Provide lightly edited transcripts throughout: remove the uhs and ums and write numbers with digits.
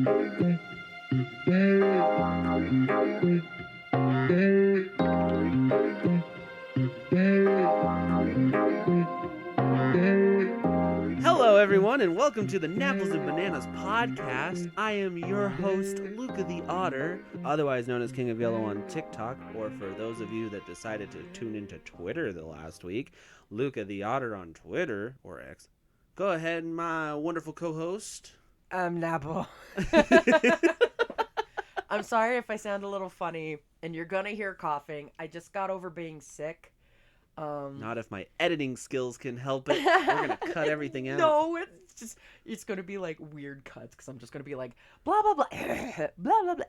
Hello, everyone, and welcome to the Napples and Bananas podcast. I am your host, Luca the Otter, otherwise known as King of Yellow on TikTok, or for those of you that decided to tune into Twitter the last week, Luca the Otter on Twitter, or X. Go ahead, my wonderful co-host. I'm Napple. I'm sorry if I sound a little funny, and you're gonna hear coughing. I just got over being sick. Not if my editing skills can help it. We're gonna cut everything out. No, it's gonna be like weird cuts because I'm just gonna be like blah blah blah blah blah blah.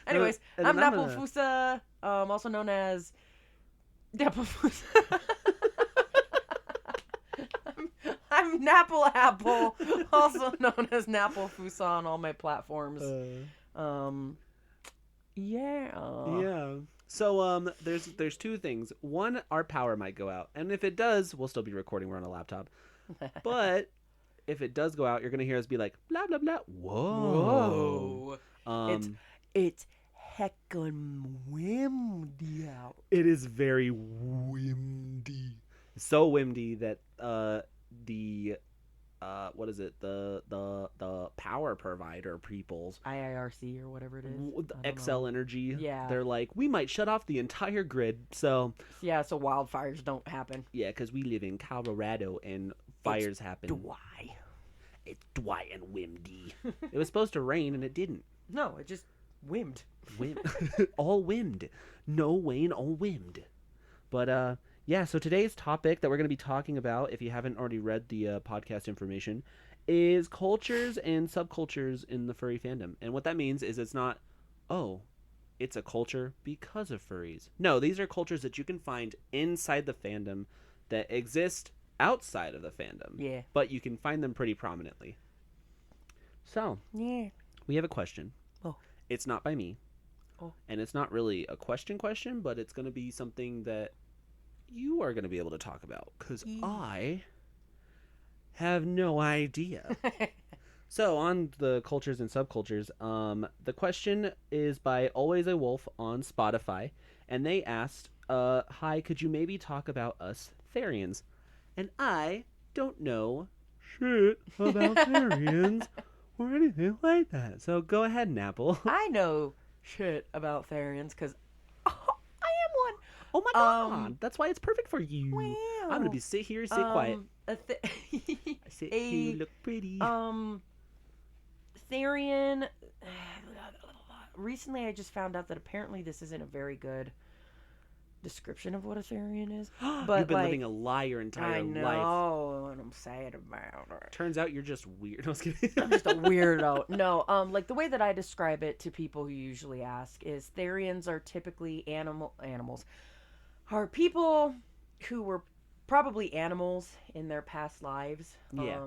Anyways, I'm Napple Fusa, also known as Napple Fusa. I'm Napple Apple, also known as Napple Fusa on all my platforms. Yeah. So there's two things. One, our power might go out, and if it does, we'll still be recording. We're on a laptop. But if it does go out, you're gonna hear us be like blah blah blah. Whoa. It's heckin' windy out. It is very windy. So windy that the power provider peoples, IIRC or whatever it is, XL Energy, yeah, they're like, we might shut off the entire grid, so wildfires don't happen. Yeah, because we live in Colorado and fires happen. It's dry and windy. It was supposed to rain and it didn't. No, it just whimmed. All whimmed. No rain, all whimmed. But yeah, so today's topic that we're going to be talking about, if you haven't already read the podcast information, is cultures and subcultures in the furry fandom. And what that means is it's not, it's a culture because of furries. No, these are cultures that you can find inside the fandom that exist outside of the fandom. Yeah. But you can find them pretty prominently. So, yeah, we have a question. Oh. It's not by me. Oh. And it's not really a question, but it's going to be something that you are going to be able to talk about, because I have no idea. So on the cultures and subcultures, the question is by Always a Wolf on Spotify, and they asked, hi, could you maybe talk about us Therians? And I don't know shit about Therians or anything like that. So go ahead, Napple. I know shit about Therians because I am one. Oh my god, that's why it's perfect for you. Wow. I'm gonna sit here and sit quiet. Sit here, you look pretty. Therian. Recently, I just found out that apparently this isn't a very good description of what a Therian is. But you've been living a lie your entire life. I know, and I'm sad about it. Turns out you're just weird. No, I was kidding. I'm just a weirdo. No, like the way that I describe it to people who usually ask is Therians are typically animals. Are people who were probably animals in their past lives. Yeah.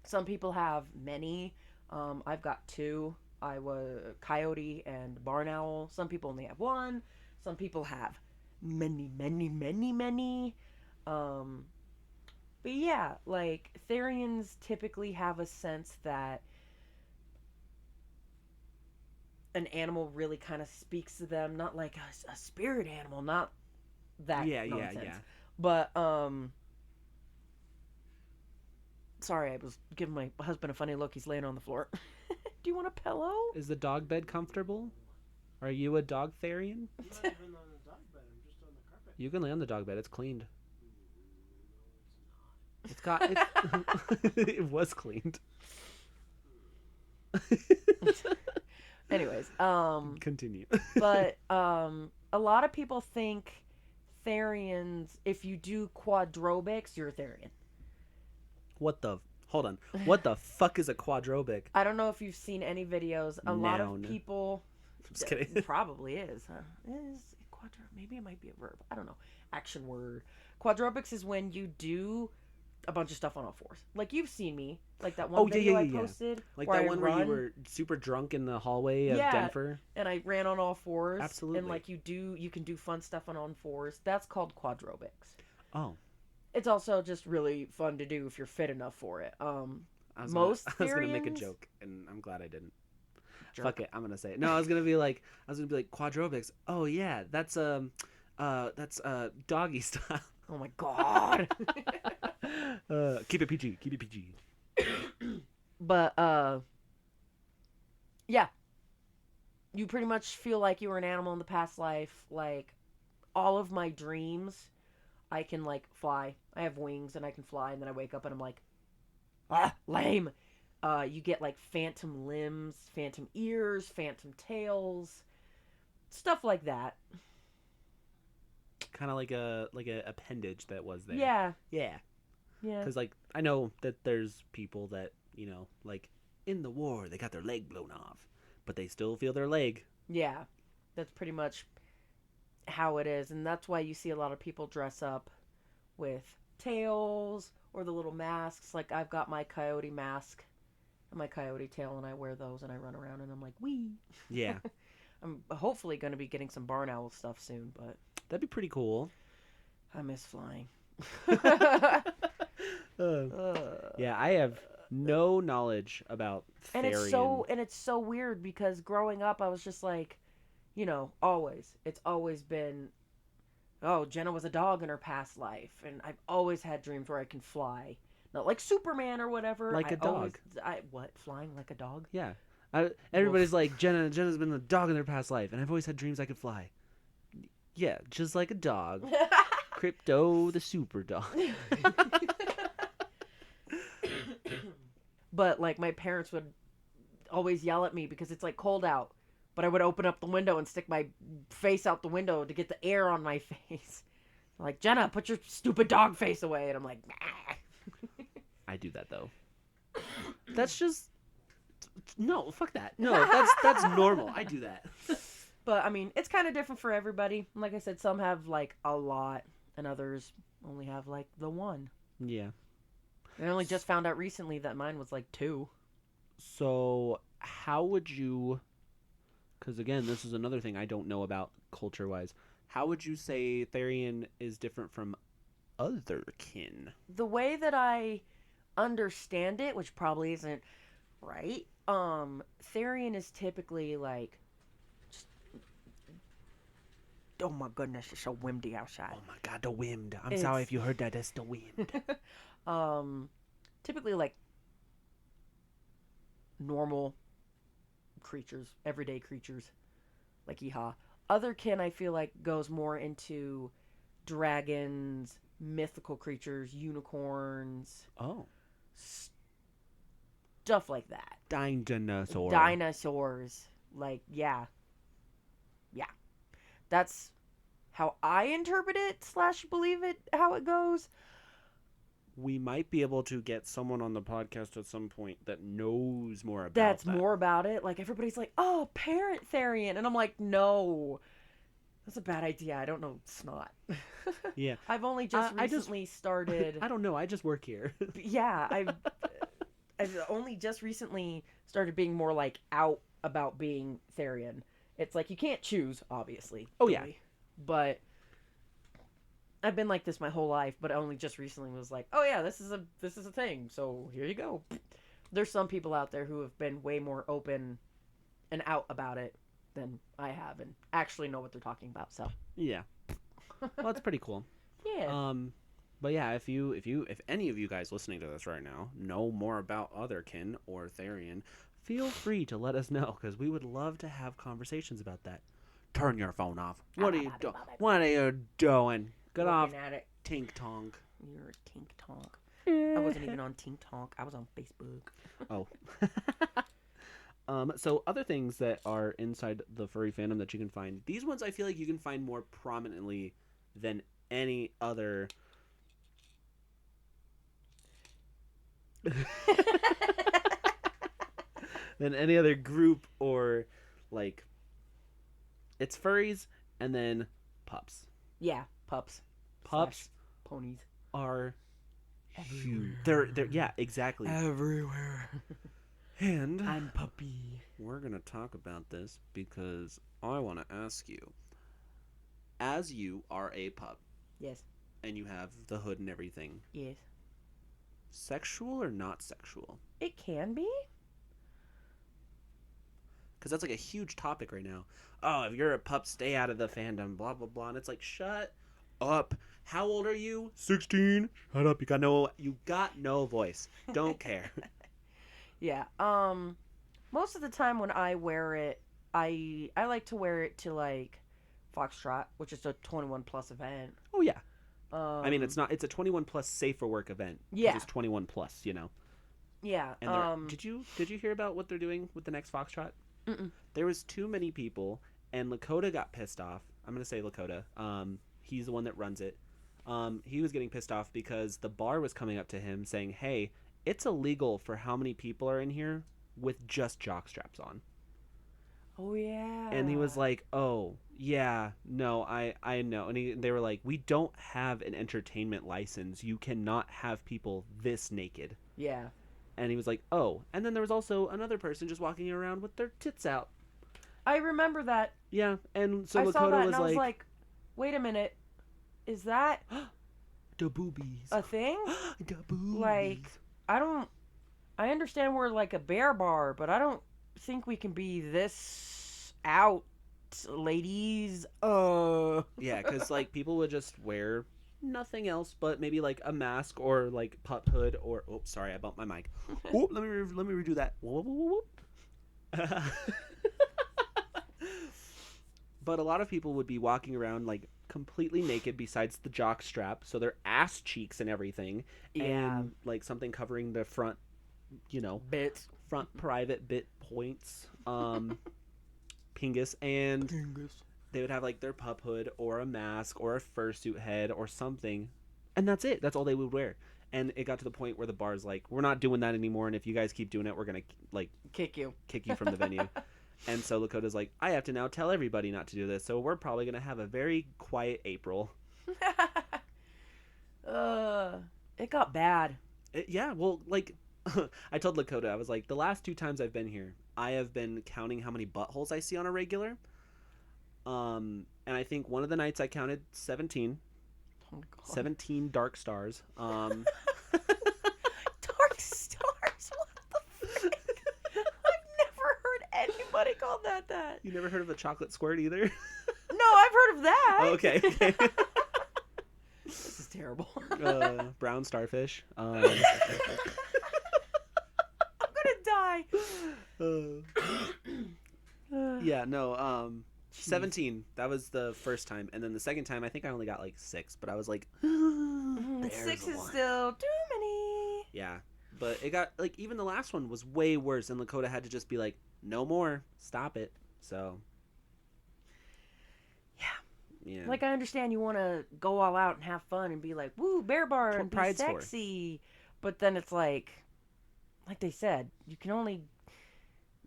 Some people have many. I've got two. I was coyote and barn owl. Some people only have one. Some people have many. But yeah, like Therians typically have a sense that an animal really kind of speaks to them, not like a spirit animal, not that nonsense. Yeah. But sorry, I was giving my husband a funny look. He's laying on the floor. Do you want a pillow? Is the dog bed comfortable? Are you a dog Therian? I'm not even on the dog bed. I'm just on the carpet. You can lay on the dog bed. It's cleaned. No, It's got. It was cleaned. Anyways, continue. But a lot of people think Therians, if you do quadrobics, you're a Therian. Hold on. What the fuck is a quadrobic? I don't know if you've seen any videos. A lot of people. I'm just kidding. It probably is. Is maybe it might be a verb. I don't know. Action word. Quadrobics is when you do a bunch of stuff on all fours. Like you've seen me. Like that one video I posted. Like that one where you were super drunk in the hallway of Denver. And I ran on all fours. Absolutely. And like you can do fun stuff on all fours. That's called quadrobics. Oh. It's also just really fun to do if you're fit enough for it. Most I was gonna make a Therians? joke, and I'm glad I didn't. Jerk. Fuck it, I'm gonna say it. No, I was gonna be like quadrobics. Oh yeah, that's doggy style. Oh my god. Keep it PG. Keep it PG. But yeah, you pretty much feel like you were an animal in the past life. Like all of my dreams, I can like fly. I have wings and I can fly, and then I wake up and I'm like, ah, lame. You get like phantom limbs, phantom ears, phantom tails, stuff like that. Kind of like a appendage that was there. Yeah, Yeah. yeah, Because like I know that there's people that like in the war they got their leg blown off, but they still feel their leg. yeah. That's pretty much how it is, and that's why you see a lot of people dress up with tails or the little masks. Like I've got my coyote mask and my coyote tail, and I wear those and I run around and I'm like, wee. Yeah. I'm hopefully going to be getting some barn owl stuff soon, but That'd be pretty cool. I miss flying. Yeah, I have no knowledge about And Therian. it's so weird because growing up I was just like, it's always been, oh, Jenna was a dog in her past life, and I've always had dreams where I can fly. Not like Superman or whatever. Like a dog. What? Flying like a dog? Yeah. Everybody's like, Jenna's been a dog in their past life, and I've always had dreams I could fly. Yeah, just like a dog. Crypto the super dog. But like my parents would always yell at me because it's like cold out, but I would open up the window and stick my face out the window to get the air on my face. Like, Jenna, put your stupid dog face away, and I'm like, nah. I do that though. That's just no, fuck that. No, that's normal. I do that. But I mean, it's kind of different for everybody. Like I said, some have like a lot, and others only have like the one. Yeah. I only just found out recently that mine was like 2. So, how would you, because again, this is another thing I don't know about culture-wise, how would you say Therian is different from other kin? The way that I understand it, which probably isn't right, Therian is typically like, just, oh my goodness, it's so windy outside. Oh my god, the wind. I'm sorry if you heard that. That's the wind. Typically like normal creatures, everyday creatures, like yeehaw. Other kin, I feel like, goes more into dragons, mythical creatures, unicorns, Oh. stuff like that. Dinosaur. Dinosaurs, like yeah. That's how I interpret it / believe it. How it goes. We might be able to get someone on the podcast at some point that knows more about That's that. more about it. Like everybody's like, oh, parent Therian, and I'm like, no, that's a bad idea. I don't know. It's not. Yeah. I've only just recently started. I don't know. I just work here. Yeah, I've only just recently started being more like out about being Therian. It's like you can't choose, obviously. Oh, yeah. But I've been like this my whole life, but only just recently was like, oh yeah, this is a thing. So here you go. There's some people out there who have been way more open and out about it than I have, and actually know what they're talking about. So Yeah. Well, that's pretty cool. yeah. But yeah, if any of you guys listening to this right now know more about Otherkin or Therian, feel free to let us know, because we would love to have conversations about that. Turn your phone off. What are you doing? What are you doing? Get off. Looking at it. Tink tonk. You're a Tink Tonk. I wasn't even on Tink Tonk. I was on Facebook. Oh. So other things that are inside the furry fandom that you can find, these ones I feel like you can find more prominently than any other. Than any other group, or like it's furries and then pups. Yeah, pups. Pups / ponies. are huge. They're yeah, exactly. Everywhere. And I'm puppy. we're going to talk about this because I want to ask you, as you are a pup Yes. and you have the hood and everything, Yes. sexual or not sexual? It can be. Because that's like a huge topic right now. Oh, if you're a pup, stay out of the fandom, blah, blah, blah. And it's like, shut up. How old are you? 16. Shut up. You got no voice. Don't care. Yeah. Most of the time when I wear it, I like to wear it to like Foxtrot, which is a 21 plus event. Oh, yeah. I mean, it's a 21 plus safe for work event. Yeah. It's 21 plus, you know. Yeah. And did you hear about what they're doing with the next Foxtrot? Mm-mm. There was too many people, and Lakota got pissed off. I'm gonna say Lakota. He's the one that runs it. He was getting pissed off because the bar was coming up to him saying, "Hey, it's illegal for how many people are in here with just jock straps on." Oh yeah. And he was like, "Oh yeah, no, I know." And they were like, "We don't have an entertainment license. You cannot have people this naked." Yeah. And he was like, "Oh." And then there was also another person just walking around with their tits out. I remember that. Yeah, and so I Lakota saw that was and I was like, wait a minute, is that "The boobies, a thing? the boobies." Like, I understand we're like a bear bar, but I don't think we can be this out, ladies. Yeah, because like people would just wear nothing else but maybe like a mask or like pup hood or oops, sorry, I bumped my mic. Oh, let me redo that. Whoop, whoop, whoop. But a lot of people would be walking around like completely naked besides the jock strap, so their ass cheeks and everything, Yeah. and like something covering the front, Bits. front private bit points, pingus, and they would have like their pup hood or a mask or a fursuit head or something, and that's it. That's all they would wear. And it got to the point where the bar's like, "We're not doing that anymore, and if you guys keep doing it, we're gonna like Kick you. kick you from the venue." And so Lakota's like, "I have to now tell everybody not to do this, so we're probably gonna have a very quiet April." It got bad. Yeah, well, like I told Lakota, I was like, the last 2 times I've been here, I have been counting how many buttholes I see on a regular. And I think one of the nights I counted 17. Oh my God. 17 dark stars. Dark stars? What the frick? I've never heard anybody call that. You never heard of a chocolate squirt either? No, I've heard of that. Oh, okay. This is terrible. Brown starfish. I'm gonna die. Yeah, no, 17. That was the first time. And then the second time, I think I only got like 6. But I was like, there's 6 is one. still too many. Yeah. But it got, like, even the last one was way worse. And Lakota had to just be like, no more. Stop it. So. Yeah. Like, I understand you want to go all out and have fun and be like, woo, bear bar, and be Pride's for. sexy. But then it's like they said, you can only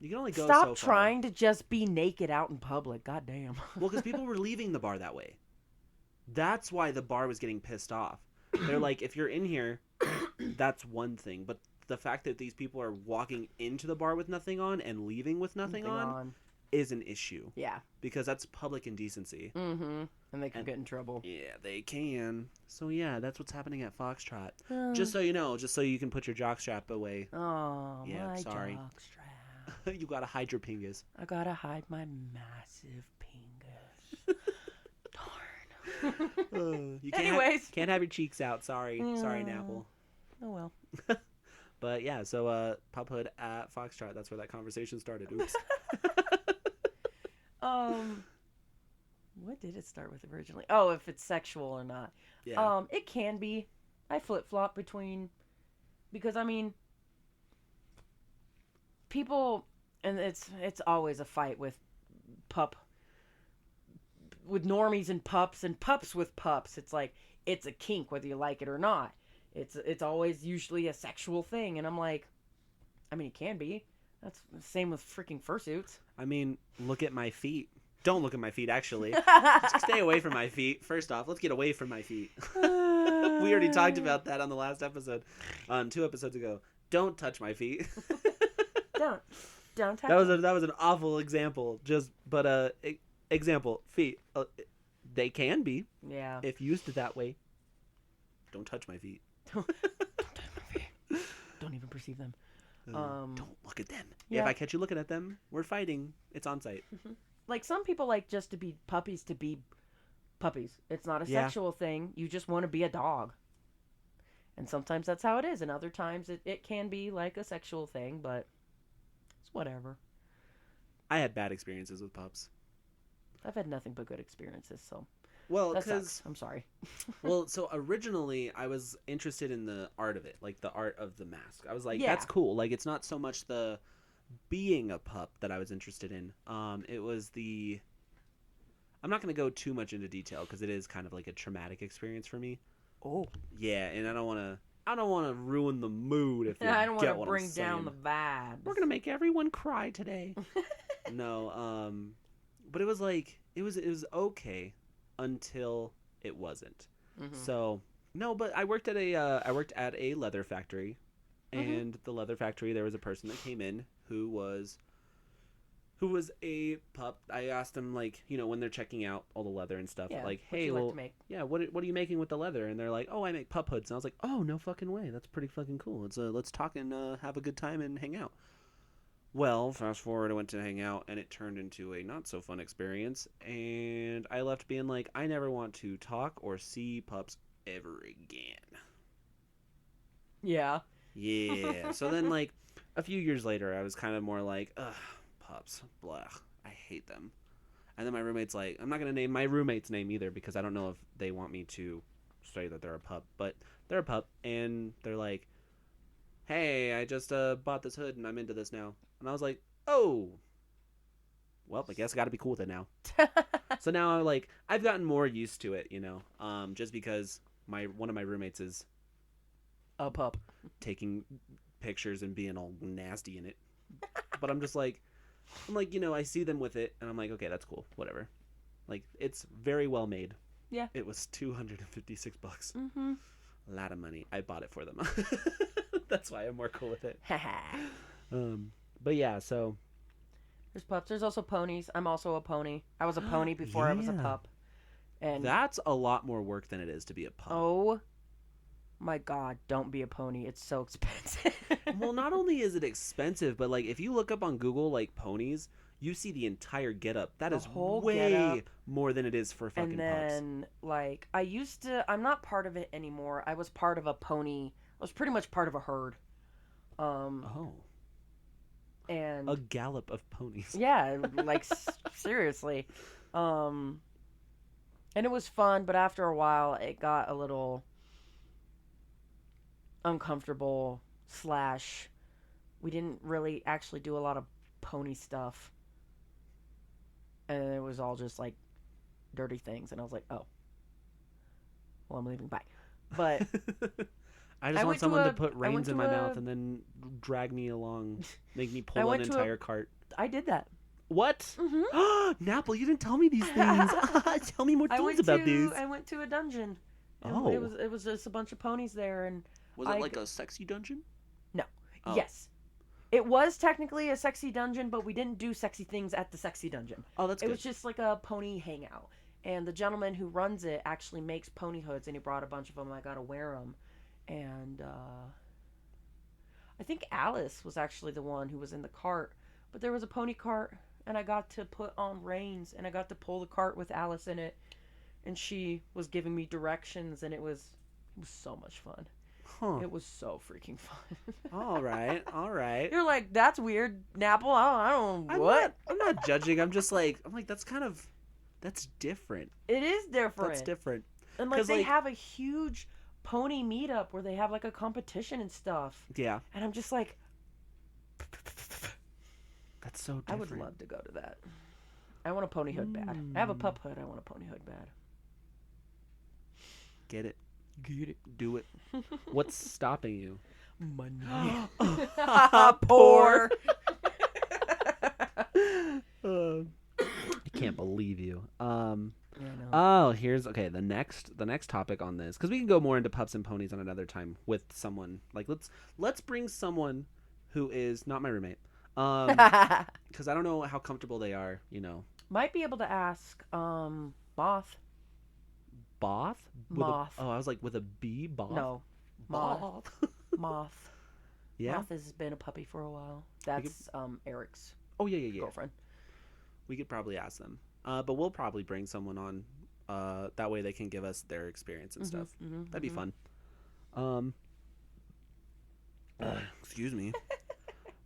go so stop far. trying to just be naked out in public. God damn. Well, because people were leaving the bar that way. That's why the bar was getting pissed off. They're like, if you're in here, that's one thing. But the fact that these people are walking into the bar with nothing on and leaving with nothing on is an issue. Yeah. Because that's public indecency. Mm-hmm. And they can get in trouble. Yeah, they can. So yeah, that's what's happening at Foxtrot. Just so you know, just so you can put your jockstrap away. Oh, Yeah, my sorry. jockstrap. You gotta hide your pingus. I gotta hide my massive pingus. Darn. You Anyways. can't have your cheeks out. Sorry. Sorry, Napple. Oh, well. But yeah, so Pup Hood at Foxtrot, that's where that conversation started. Oops. What did it start with originally? Oh, if it's sexual or not. Yeah. It can be. I flip-flop between, because I mean, people, and it's always a fight with normies and pups with pups. It's like, it's a kink whether you like it or not. It's always usually a sexual thing, and I'm like, I mean, it can be. That's the same with freaking fursuits. I mean, look at my feet. Don't look at my feet, actually. Stay away from my feet. First off, let's get away from my feet. We already talked about that on the last episode, 2 episodes ago. Don't touch my feet. Don't touch that was an awful example. Example, feet. They can be. Yeah. If used that way. Don't touch my feet. Don't touch my feet. Don't even perceive them. Don't look at them. Yeah. If I catch you looking at them, we're fighting. It's on site. Like some people like just to be puppies to be puppies. It's not a Yeah. sexual thing. You just want to be a dog. And sometimes that's how it is. And other times it can be like a sexual thing, but it's whatever. I had bad experiences with pups. I've had nothing but good experiences, so Well, that because sucks. I'm sorry. so originally I was interested in the art of it, like the art of the mask. I was like, Yeah. that's cool. Like it's not so much the being a pup that I was interested in. It was the. I'm not going to go too much into detail because it is kind of like a traumatic experience for me. Oh. Yeah, and I don't want to. I don't want to ruin the mood if you I don't get want to what bring I'm down the saying. vibes. We're gonna make everyone cry today. No, but it was like it was okay until it wasn't. Mhm. So no, but I worked at a leather factory, and the leather factory there was a person that came in who was a pup. I asked them like when they're checking out all the leather and stuff, Yeah, like what hey, you like well, to make? yeah, what are you making with the leather? And they're like, oh, I make pup hoods. And I was like, oh, no fucking way, that's pretty fucking cool. Let's talk and have a good time and hang out. Well, fast forward, I went to hang out, and it turned into a not so fun experience. And I left being like, I never want to talk or see pups ever again. Yeah. Yeah. So then, like, a few years later, I was kind of more like, ugh, pups, blah, I hate them. And then my roommate's like, I'm not gonna name my roommate's name either because I don't know if they want me to say that they're a pup, but they're a pup, and they're like, hey, I just bought this hood and I'm into this now. And I was like, oh, well, I guess I got to be cool with it now. So now I've gotten more used to it, just because one of my roommates is A pup. taking pictures and being all nasty in it. But I'm like, I see them with it and I'm like, okay, that's cool, whatever. Like it's very well made. Yeah. It was $256. Mm-hmm. A lot of money. I bought it for them. That's why I'm more cool with it. But yeah, so There's pups. There's also ponies. I'm also a pony. I was a pony before I was a Yeah. pup. And that's a lot more work than it is to be a pup. oh my god, don't be a pony. It's so expensive. Well, not only is it expensive, but like if you look up on Google like ponies, you see the entire getup. That The is whole way getup. more than it is for fucking And pups. then like I'm not part of it anymore. I was part of a pony. I was pretty much part of a herd. Oh, And a gallop of ponies. yeah, like seriously. And it was fun, but after a while it got a little uncomfortable / we didn't really actually do a lot of pony stuff. And it was all just like dirty things and I was like, "Oh. Well, I'm leaving. Bye." But I just I want went to someone to a- put I went reins in to my a- mouth and then drag me along, make me I pull an went to a- entire cart. I did that. What? Mm-hmm. Napple, you didn't tell me these things. Tell me more things about these. I went to a dungeon. And Oh. it was just a bunch of ponies there and Was it I- like a sexy dungeon? No. Oh. Yes. It was technically a sexy dungeon, but we didn't do sexy things at the sexy dungeon. Oh, that's It good. was just like a pony hangout. And the gentleman who runs it actually makes pony hoods, and he brought a bunch of them. I got to wear them. And I think Alice was actually the one who was in the cart. But there was a pony cart, and I got to put on reins, and I got to pull the cart with Alice in it. And she was giving me directions, and it was so much fun. Huh. It was so freaking fun. All right. All right. You're like, that's weird, Napple. I don't what? I'm not judging. I'm like, that's different. It is different. That's different. And like 'Cause, they like- have a huge pony meetup where they have like a competition and stuff. Yeah. And I'm just like, That's so different. I would love to go to that. I want a pony hood bad. I have a pup hood. I want a pony hood bad. Get it. Get it. Do it. What's stopping you? Money. Poor. Poor. I can't believe you. I know. Oh, here's the next topic on this, because we can go more into pups and ponies on another time with someone. Like let's bring someone who is not my roommate, because I don't know how comfortable they are. Might be able to ask Moth. Both. Moth. I was like with a B. Both. No. Moth. Moth. Yeah. Martha's been a puppy for a while. That's Eric's Oh yeah. girlfriend. We could probably ask them. But we'll probably bring someone on. That way they can give us their experience and stuff. That'd be fun. Excuse me.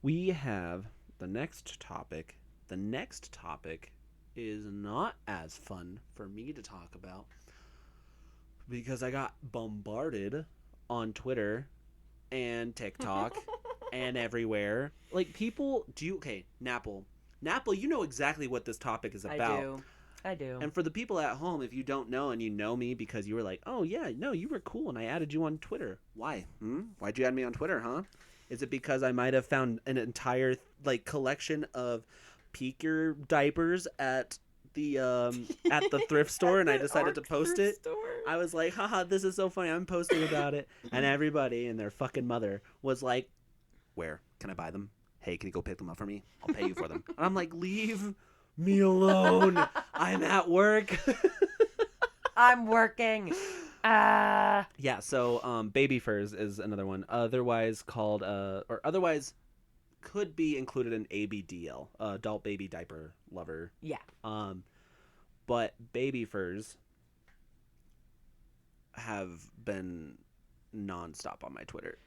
We have the next topic. The next topic is not as fun for me to talk about because I got bombarded on Twitter and TikTok and everywhere. Like people okay, Napple, you know exactly what this topic is about. I do. And for the people at home, if you don't know and you know me because you were like, oh yeah, no, you were cool and I added you on Twitter. Why? Why'd you add me on Twitter, huh? Is it because I might have found an entire like collection of Peeker diapers at the thrift store and I decided to post it? I was like, haha, this is so funny. I'm posting about it. And everybody and their fucking mother was like, where? Can I buy them? Hey, can you go pick them up for me? I'll pay you for them. And I'm like, leave me alone. I'm at work. I'm working. Yeah, so baby furs is another one. Otherwise called or otherwise could be included in ABDL, adult baby diaper lover. Yeah. But baby furs have been nonstop on my Twitter.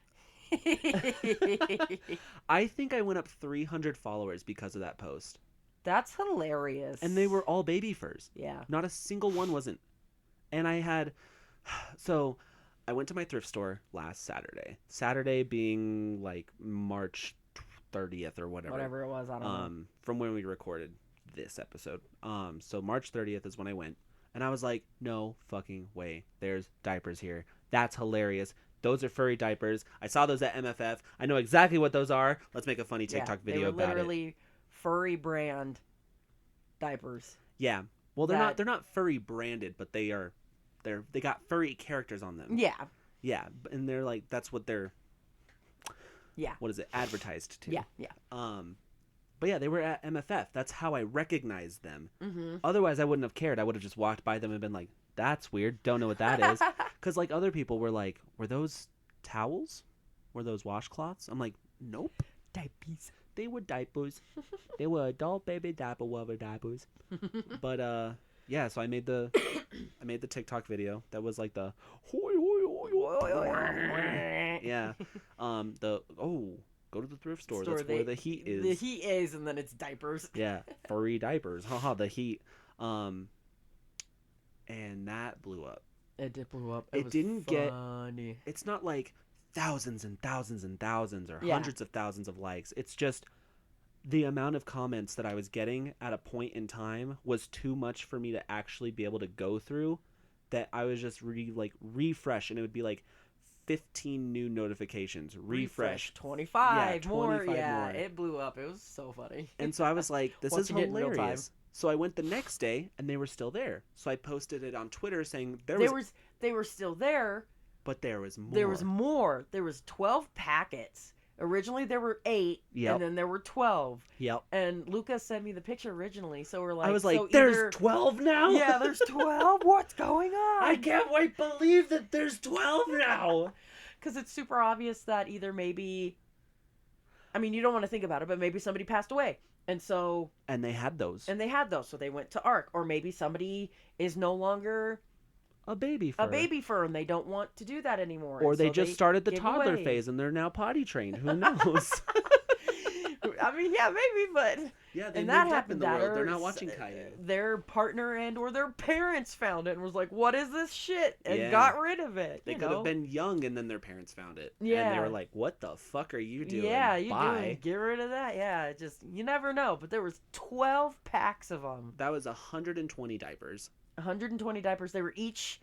I think I went up 300 followers because of that post. That's hilarious. And they were all baby furs. Yeah. Not a single one wasn't. And I had... So, I went to my thrift store last Saturday. Saturday being like March 30th or whatever. Whatever it was, I don't know. From when we recorded this episode. So March 30th is when I went. And I was like, no fucking way. There's diapers here. That's hilarious. Those are furry diapers. I saw those at MFF. I know exactly what those are. Let's make a funny TikTok video about it. They were literally furry brand diapers. Yeah. Well, they're not furry branded, but they got furry characters on them. Yeah. Yeah, and they're like that's what they're Yeah. What is it? Advertised to. Yeah. But yeah, they were at MFF. That's how I recognized them. Mm-hmm. Otherwise, I wouldn't have cared. I would have just walked by them and been like, "That's weird. Don't know what that is." Because like other people were like, "Were those towels? Were those washcloths?" I'm like, "Nope, diapers. They were diapers. They were adult baby diaper diapers." But yeah. So I made the TikTok video that was like the hoi hoi hoi. Yeah. Go to the thrift store. That's where the heat is. The heat is, and then it's diapers. Yeah, furry diapers. Haha, the heat. And that blew up. It did blew up. It was didn't funny. get. It's not like thousands and thousands and thousands or hundreds of thousands of likes. It's just the amount of comments that I was getting at a point in time was too much for me to actually be able to go through. That I was just refresh, and it would be like 15 new notifications. Refresh 25 more. 25 Yeah, more. it blew up. It was so funny. And so I was like, this is Watching it in real time. hilarious. So I went the next day and they were still there. So I posted it on Twitter saying they were still there, but there was more. There was more. There was 12 packets. Originally there were 8, Yep. and then there were 12. Yep. And Lucas sent me the picture originally, so we're like, I was like, so there's either... 12 now? Yeah, there's 12. What's going on? I can't wait to believe that there's 12 now. Because it's super obvious that either maybe, I mean, you don't want to think about it, but maybe somebody passed away. And so... And they had those. So they went to ARC. Or maybe somebody is no longer... A baby fur. And they don't want to do that anymore. Or and they so just started the toddler away. phase and they're now potty trained. Who knows? I mean, yeah, maybe, but... Yeah, they and moved that up happened in the that world. They're not watching Caillou. Their partner and or their parents found it and was like, what is this shit? And Yeah. got rid of it. They could have been young and then their parents found it. Yeah. And they were like, what the fuck are you doing? Yeah, you Bye. doing? Get rid of that. Yeah, it just, you never know. But there was 12 packs of them. That was 120 diapers. 120 diapers. They were each...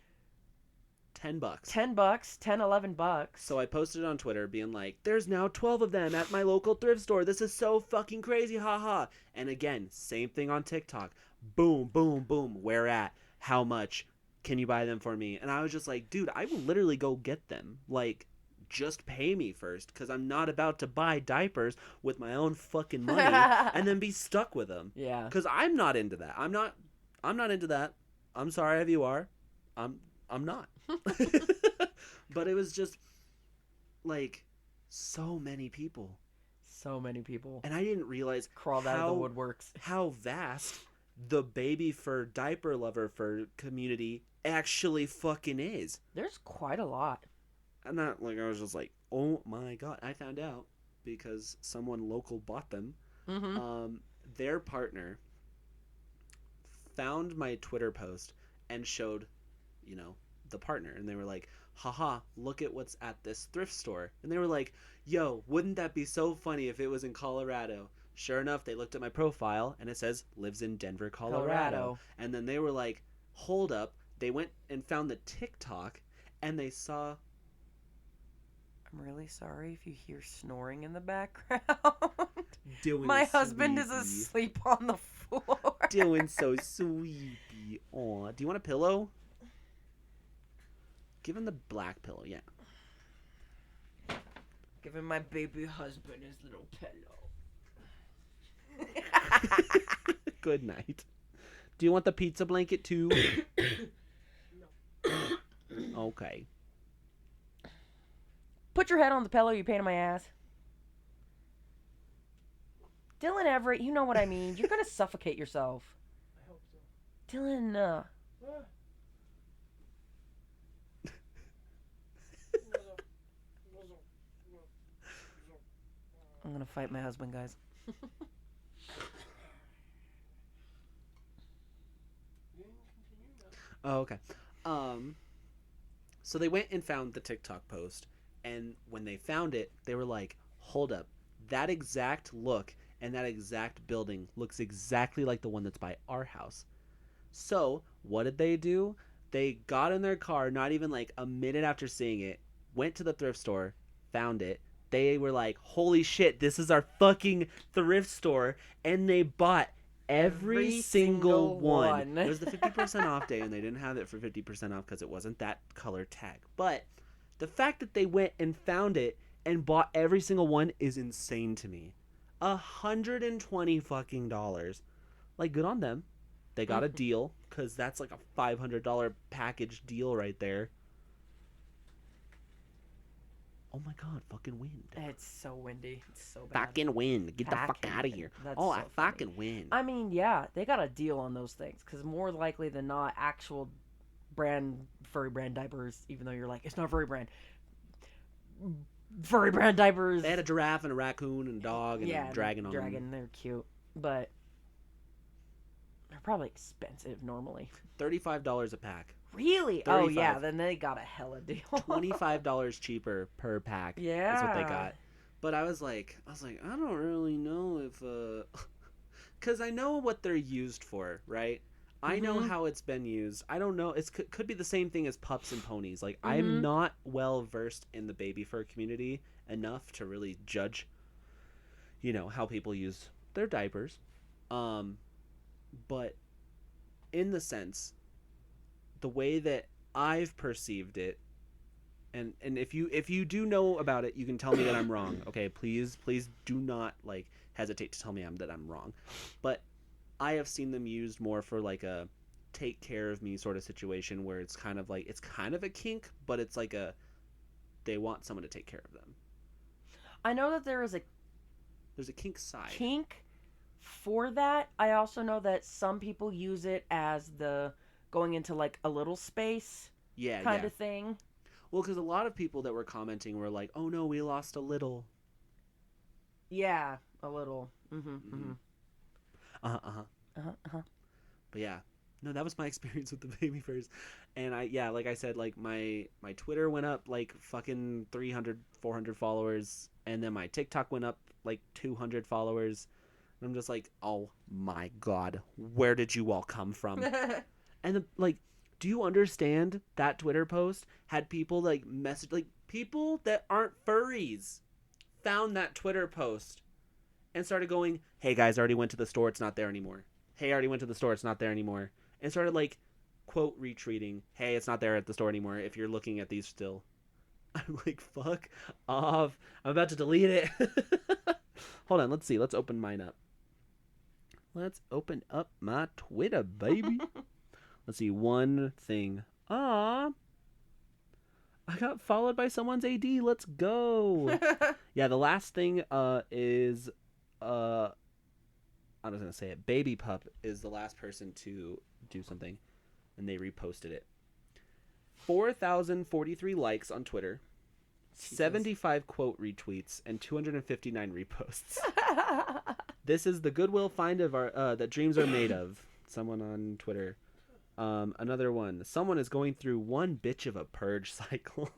$10. $10, $11. So I posted it on Twitter being like, there's now 12 of them at my local thrift store. This is so fucking crazy, haha. And again, same thing on TikTok. Boom, boom, boom. Where at? How much? Can you buy them for me? And I was just like, dude, I will literally go get them. Like, just pay me first, because I'm not about to buy diapers with my own fucking money and then be stuck with them. Yeah. Because I'm not into that. I'm not into that. I'm sorry if you are. I'm not. But it was just like so many people. So many people And I didn't realize crawled out of the woodworks. how vast the baby fur diaper lover fur community actually fucking is. There's quite a lot. And not like I was just like, oh my god! I found out because someone local bought them. Mm-hmm. Their partner found my Twitter post and showed, the partner, and they were like, haha, look at what's at this thrift store. And they were like, yo, wouldn't that be so funny if it was in Colorado? Sure enough, they looked at my profile and it says lives in Denver, Colorado. And then they were like, hold up. They went and found the TikTok and they saw. I'm really sorry if you hear snoring in the background. Doing My husband is asleep on the floor. Doing so sweepy. Aw. Do you want a pillow? Give him the black pillow, yeah. Giving my baby husband his little pillow. Good night. Do you want the pizza blanket too? No. Okay. Put your head on the pillow, you pain in my ass. Dylan Everett, you know what I mean. You're gonna suffocate yourself. I hope so. Dylan, Ah. I'm gonna fight my husband, guys. Oh, okay. So they went and found the TikTok post, and when they found it, they were like, hold up, that exact look and that exact building looks exactly like the one that's by our house. So what did they do? They got in their car, not even like a minute after seeing it, went to the thrift store, found it. They were like, holy shit, this is our fucking thrift store, and they bought every single one. It was the 50% off day, and they didn't have it for 50% off because it wasn't that color tag. But the fact that they went and found it and bought every single one is insane to me. $120 fucking dollars. Like, good on them. They got a deal because that's like a $500 package deal right there. Oh my god, fucking wind. It's so windy. It's so bad. Fucking wind. Get the fuck out of here. That's Oh, so I fucking win. I mean, yeah, they got a deal on those things because more likely than not, actual furry brand diapers, even though you're like, it's not furry brand. Furry brand diapers. They had a giraffe and a raccoon and a dog and a dragon on them. They're cute. But they're probably expensive normally. $35 a pack. Really? 35. Oh, yeah, then they got a hella deal. $25 cheaper per pack. Yeah. Is what they got. But I was like, I don't really know if, because I know what they're used for, right? I know how it's been used. I don't know. It could be the same thing as pups and ponies. Like, I'm not well versed in the baby fur community enough to really judge, how people use their diapers. But in the sense, the way that I've perceived it, and if you do know about it, you can tell me that I'm wrong. Okay, please do not hesitate to tell me that I'm wrong. But I have seen them used more for like a take care of me sort of situation where it's kind of a kink, but it's like they want someone to take care of them. I know that there's a kink side. Kink for that. I also know that some people use it as the going into like a little space kind of thing. Well, because a lot of people that were commenting were like, oh no, we lost a little. Yeah, a little. But yeah, no, that was my experience with the baby furs. And like I said, like my Twitter went up like fucking 300, 400 followers. And then my TikTok went up like 200 followers. And I'm just like, oh my God, where did you all come from? And do you understand that Twitter post had people message, people that aren't furries found that Twitter post and started going, hey guys, I already went to the store, it's not there anymore. Hey, I already went to the store, it's not there anymore. And started quote retweeting, hey, it's not there at the store anymore if you're looking at these still. I'm like, fuck off. I'm about to delete it. Hold on, let's see. Let's open mine up. Let's open up my Twitter, baby. Let's see, one thing. I got followed by someone's AD. Let's go. Yeah, the last thing is I was gonna say it. Baby Pup is the last person to do something, and they reposted it. 4,043 likes on Twitter, Jesus. 75 quote retweets, and 259 reposts. This is the goodwill find of our that dreams are made of. Someone on Twitter. Another one. Someone is going through one bitch of a purge cycle.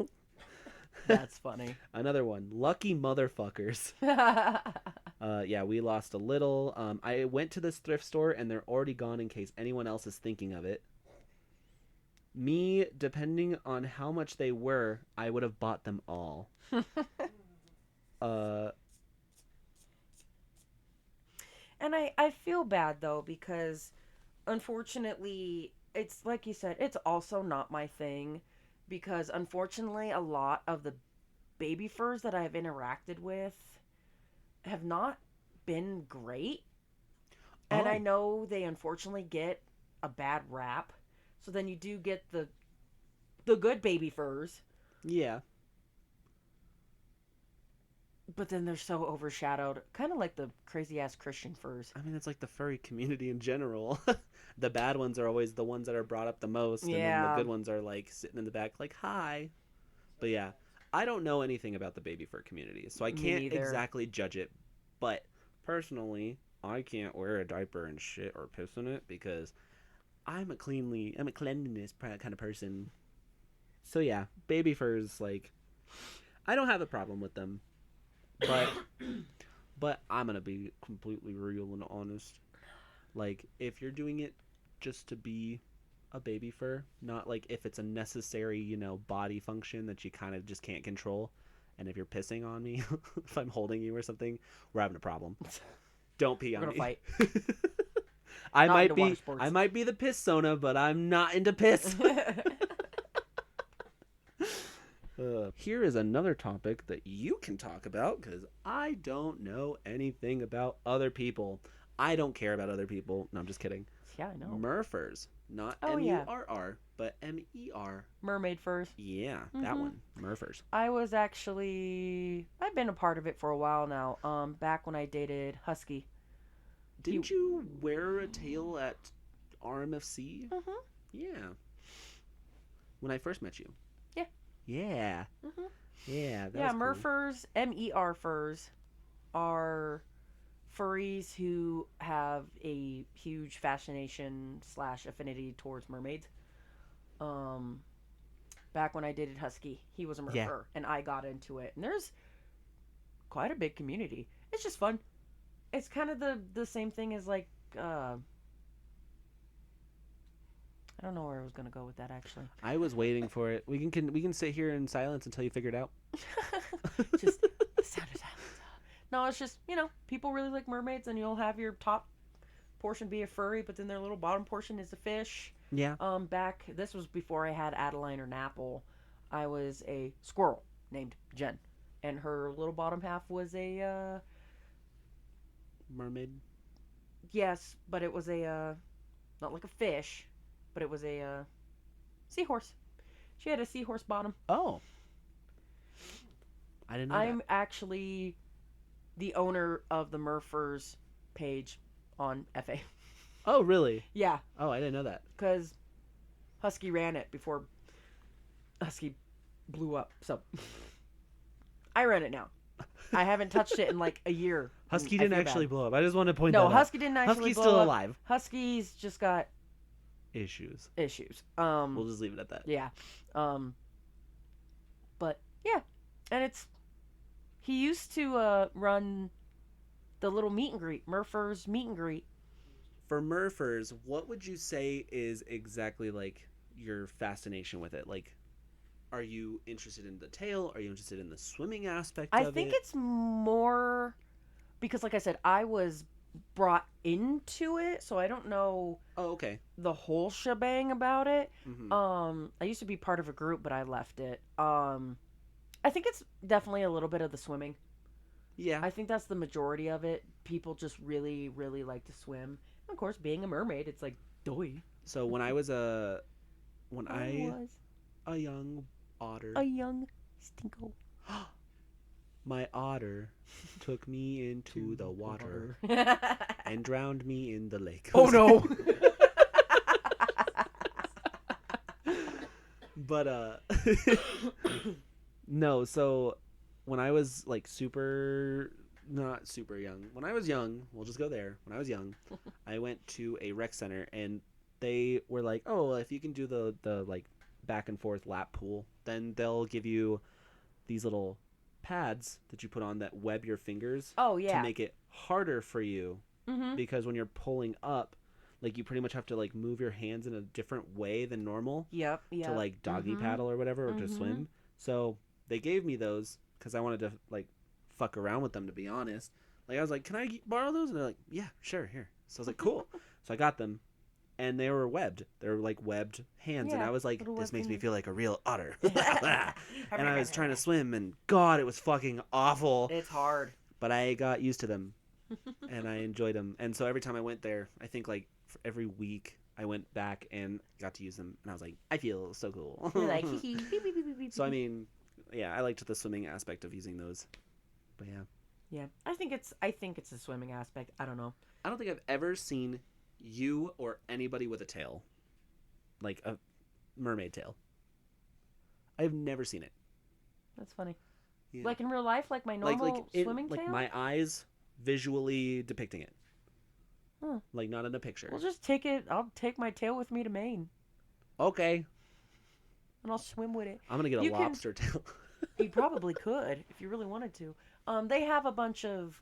That's funny. Another one. Lucky motherfuckers. Yeah, we lost a little. I went to this thrift store and they're already gone in case anyone else is thinking of it. Me, depending on how much they were, I would have bought them all. And I feel bad though because unfortunately it's like you said, it's also not my thing because unfortunately a lot of the baby furs that I've interacted with have not been great. And I know they unfortunately get a bad rap. So then you do get the good baby furs, Yeah. but then they're so overshadowed, kind of like the crazy ass Christian furs. I mean, it's like the furry community in general. The bad ones are always the ones that are brought up the most, and then Yeah. the good ones are like sitting in the back, like hi. But yeah, I don't know anything about the baby fur community, so I Me can't neither. exactly judge it. But personally, I can't wear a diaper and shit or piss in it because I'm a cleanliness kind of person. So yeah, baby furs, like, I don't have a problem with them, but I'm gonna be completely real and honest. Like, if you're doing it just to be a baby fur, not like if it's a necessary, body function that you kind of just can't control, and if you're pissing on me, if I'm holding you or something, we're having a problem. Don't pee We're on gonna me. fight. I Not might into water be sports. I might be the piss sona, but I'm not into piss. Here is another topic that you can talk about because I don't know anything about other people. I don't care about other people. No, I'm just kidding. Yeah, I know. Murfers, not Oh, yeah. MURR, but MER. Mermaid furs. Yeah, that one. Murfers. I've been a part of it for a while now. Back when I dated Husky. Didn't you wear a tail at RMFC? Mm-hmm. Yeah. When I first met you. Yeah. Yeah. Mm-hmm. Yeah. That Yeah, was cool. Merfers, MER furs, are furries who have a huge fascination / affinity towards mermaids. Back when I dated Husky, he was a Merfer, Yeah. and I got into it. And there's quite a big community. It's just fun. It's kind of the same thing as like I don't know where I was gonna go with that actually. I was waiting for it. We can sit here in silence until you figure it out. Just the sound of silence. No, it's just people really like mermaids, and you'll have your top portion be a furry, but then their little bottom portion is a fish. Yeah. This was before I had Adeline or Napple. I was a squirrel named Jen, and her little bottom half was a Mermaid. yes, but it was a not like a fish, but it was a seahorse. She had a seahorse bottom. Oh. I didn't know I'm actually the owner of the Murfers page on FA. Oh, really? Yeah, Oh, I didn't know that. because Husky ran it before Husky blew up. So I run it now. I haven't touched it in like a year. Husky I didn't feel actually bad. blow up. I just want to point that No, out. Husky didn't actually Husky's blow still up. alive. Husky's just got Issues. issues. We'll just leave it at that. Yeah. But yeah, and he used to run the little meet and greet, Murfers meet and greet. For Murfers, what would you say is exactly like your fascination with it? Like, are you interested in the tail? Are you interested in the swimming aspect I of it? think it's more because, like I said, I was brought into it, so I don't know Oh, okay. the whole shebang about it. Mm-hmm. I used to be part of a group, but I left it. I think it's definitely a little bit of the swimming. Yeah. I think that's the majority of it. People just really, really like to swim. Of course, being a mermaid, it's like doy. So when I was a I was. young otter. A young stinko. My otter took me into the water and drowned me in the lake. Oh no. But no, so when I was like not super young, when I was young, we'll just go there. When I was young, I went to a rec center and they were like, "Oh, if you can do the like back and forth lap pool, then they'll give you these little pads that you put on that web your fingers Oh yeah. to make it harder for you Mm-hmm. because when you're pulling up, like you pretty much have to like move your hands in a different way than normal Yep. to like doggy paddle or whatever or to swim. So they gave me those because I wanted to like fuck around with them, to be honest. Like I was like, "Can I borrow those?" And they're like, "Yeah, sure, here." So I was like, "Cool." So I got them, and they were webbed. They were like webbed hands, and Yeah, I was like, little "This webbed makes me fingers. feel like a real otter." And I was trying to swim, and God, it was fucking awful. It's hard. But I got used to them, and I enjoyed them. And so every time I went there, I think like for every week I went back and got to use them, and I was like, I feel so cool. You're like, So I mean, yeah, I liked the swimming aspect of using those. But yeah, yeah. I think it's a swimming aspect. I don't know. I don't think I've ever seen you or anybody with a tail, like a mermaid tail. I've never seen it. That's funny. Yeah. Like in real life, like my normal swimming like tail. my eyes visually depicting it. Huh. Like not in a picture. We'll just take it. I'll take my tail with me to Maine, Okay, and I'll swim with it. I'm gonna get a You can- lobster tail. You probably could if you really wanted to. They have a bunch of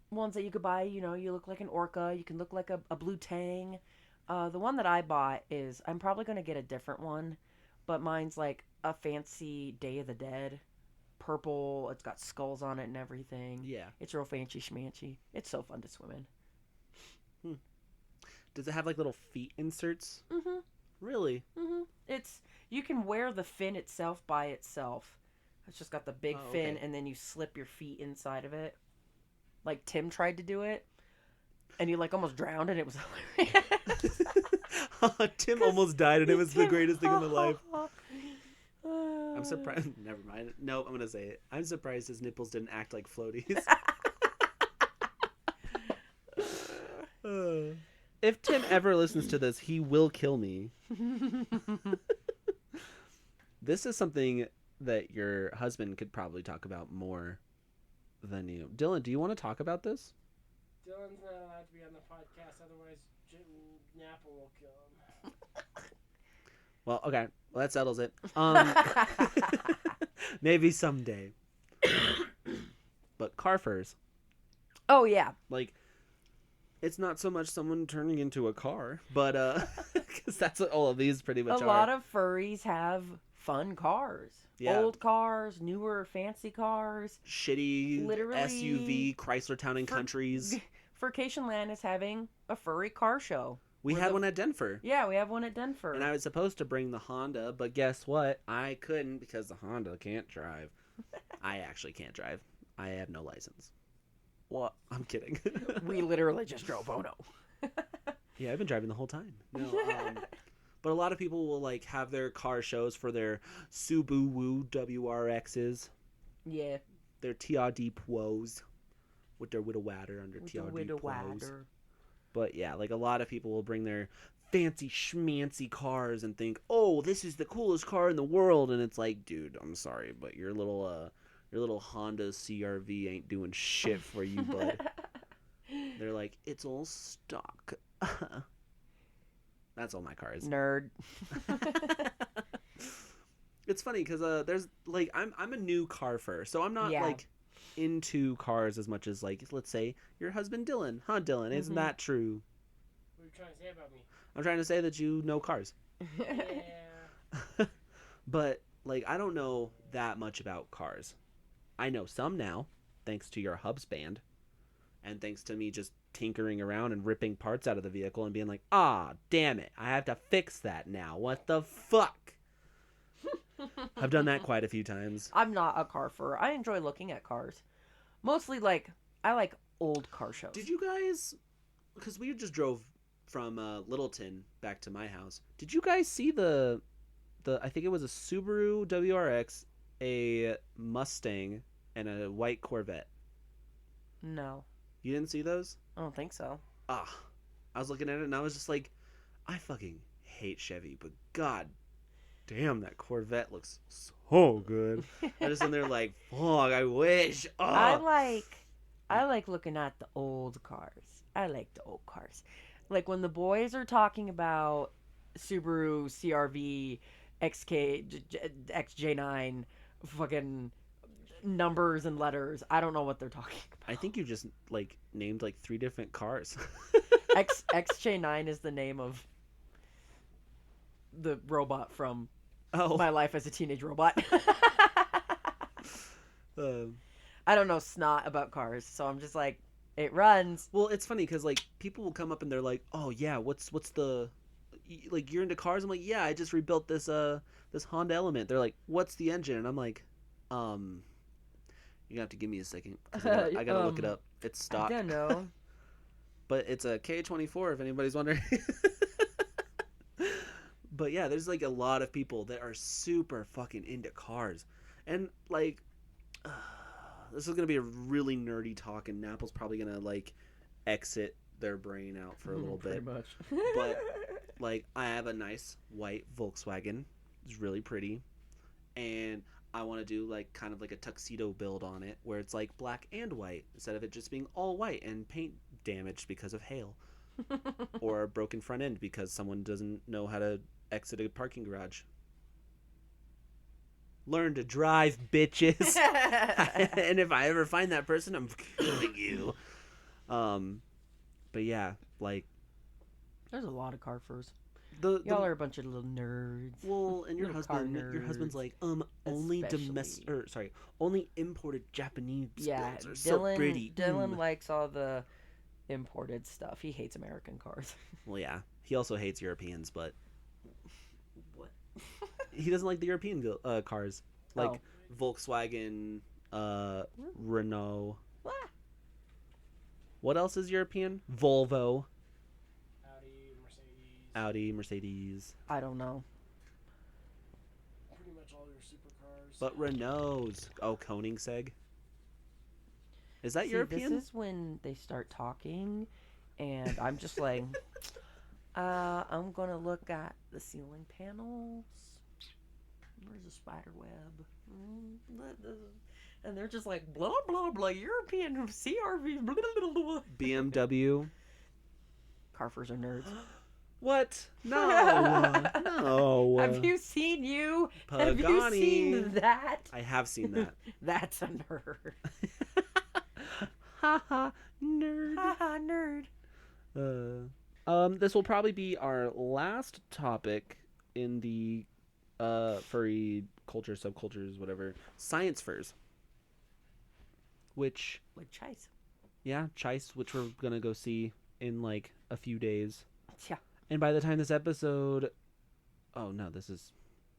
ones that you could buy. You know, you look like an orca. You can look like a blue tang. The one that I bought is I'm probably gonna get a different one, but mine's like a fancy Day of the Dead, purple. It's got skulls on it and everything. Yeah. It's real fancy schmancy. It's so fun to swim in. Does it have like little feet inserts? Mm-hmm. Really? Mm-hmm. It's you can wear the fin itself by itself. It's just got the big Oh, fin, okay. and then you slip your feet inside of it. Like Tim tried to do it, and he like almost drowned, and it was hilarious. Tim almost died, and it was the greatest thing in my life. I'm I'm surprised. Never mind. No, I'm gonna say it. I'm surprised his nipples didn't act like floaties. If Tim ever listens to this, he will kill me. This is something that your husband could probably talk about more than you. Dylan, do you want to talk about this? Dylan's not allowed to be on the podcast, otherwise Napple will kill him. Well, okay. Well, that settles it. Maybe someday. But car furs. Oh yeah. Like, it's not so much someone turning into a car, but because that's what all of these pretty much A are. lot of furries have fun cars. Yeah. Old cars, newer fancy cars. Shitty Literally- SUV Chrysler Town and Countries. Furcation Land is having a furry car show. We Where had the- one at Denver. Yeah, we have one at Denver. And I was supposed to bring the Honda, but guess what? I couldn't because the Honda can't drive. I actually can't drive. I have no license. What? I'm kidding. We literally just drove Ono. Yeah, I've been driving the whole time. No, but a lot of people will like have their car shows for their Subaru WRXs, Yeah. their TRD Pros, with their Widow Wadder under With the TRD widow Pros. wadder. But yeah, like a lot of people will bring their fancy schmancy cars and think, "Oh, this is the coolest car in the world," and it's like, dude, I'm sorry, but your little Honda CRV ain't doing shit for you, bud. They're like, it's all stock. That's all my car is. Nerd. It's funny because there's like I'm a new car fur, so I'm not Yeah. like into cars as much as like let's say your husband Dylan, huh? Dylan, isn't Mhm. that true? What are you trying to say about me? I'm trying to say that you know cars, Yeah. but like I don't know that much about cars. I know some now, thanks to your Hubs band, and thanks to me just tinkering around and ripping parts out of the vehicle and being like, ah, damn it, I have to fix that now. What the fuck? I've done that quite a few times. I'm not a car furry. I enjoy looking at cars. Mostly like I like old car shows. Did you guys, because we just drove from Littleton back to my house, did you guys see the I think it was a Subaru WRX, a Mustang, and a white Corvette. No, You didn't see those? I don't think so. Ah, I was looking at it and I was just like, I fucking hate Chevy, but god damn, that Corvette looks so good. I just in there like, fuck, I wish. I like looking at the old cars. I like the old cars. Like when the boys are talking about Subaru CRV XJ9 fucking numbers and letters. I don't know what they're talking I about. think you just like named like 3 different cars. XJ9 is the name of the robot from Oh, My Life as a Teenage Robot. um, I don't know snot about cars, so I'm just like, it runs. well, it's funny because like people will come up and they're like, "Oh yeah, what's the like you're into cars?" I'm like, "Yeah, I just rebuilt this Honda Element." They're like, "What's the engine?" And I'm like, "Um, you're gonna have to give me a second 'cause I gotta look it up. It's stock, I don't know. but it's a K24 if anybody's wondering." But yeah, there's like a lot of people that are super fucking into cars, and like. This is gonna be a really nerdy talk, and Napples probably gonna like exit their brain out for a little bit. Pretty much. But like, I have a nice white Volkswagen. It's really pretty, and I want to do like kind of like a tuxedo build on it, where it's like black and white instead of it just being all white and paint damaged because of hail or a broken front end because someone doesn't know how to exit a parking garage. Learn to drive, bitches. And if I ever find that person, I'm killing you. But yeah, like There's a lot of car furs. the Y'all are a bunch of little nerds. well, and your little car husband's nerds. like only Especially. only imported Japanese Yeah, builds are so pretty. Dylan likes all the imported stuff. He hates American cars. Well, yeah, he also hates Europeans, but What? he doesn't like the European cars like Volkswagen, Renault. Wah. What else is European? Volvo, Audi, Mercedes. Audi, Mercedes. I don't know. Pretty much all your supercars. But Renault's Koenigsegg. Is that See, European? This is when they start talking, and I'm just like, I'm gonna look at the ceiling panels. Where's the spider web? And they're just like blah blah blah. European CRV. Blah, blah, blah. BMW. Carfers are nerds. What? No, no. Have you seen you? Have you Pagani. seen that? I have seen that. That's a nerd. Haha, nerd. Haha, nerd. This will probably be our last topic in the furry culture, subcultures, whatever. Science furs. Which, Like Chase. yeah, Chice, which we're gonna go see in like a few days. Yeah. And by the time this episode, oh no, this is